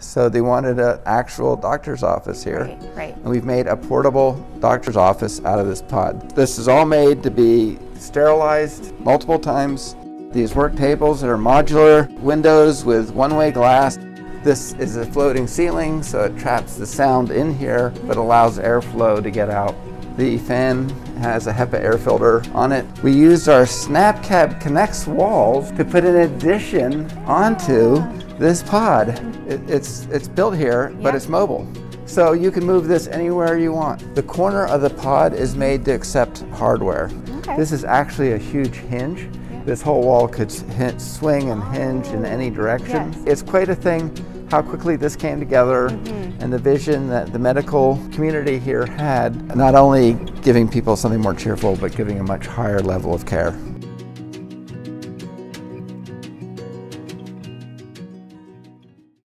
So they wanted an actual doctor's office here. Right. And we've made a portable doctor's office out of this pod. This is all made to be sterilized multiple times. These work tables that are modular, windows with one-way glass. This is a floating ceiling, so it traps the sound in here, but allows airflow to get out. The fan has a HEPA air filter on it. We used our SnapCab Connect Walls to put an addition onto this pod. It's built here, but it's mobile. So you can move this anywhere you want. The corner of the pod is made to accept hardware. Okay. This is actually a huge hinge. This whole wall could swing and hinge in any direction. Yes. It's quite a thing how quickly this came together and the vision that the medical community here had, not only giving people something more cheerful, but giving a much higher level of care.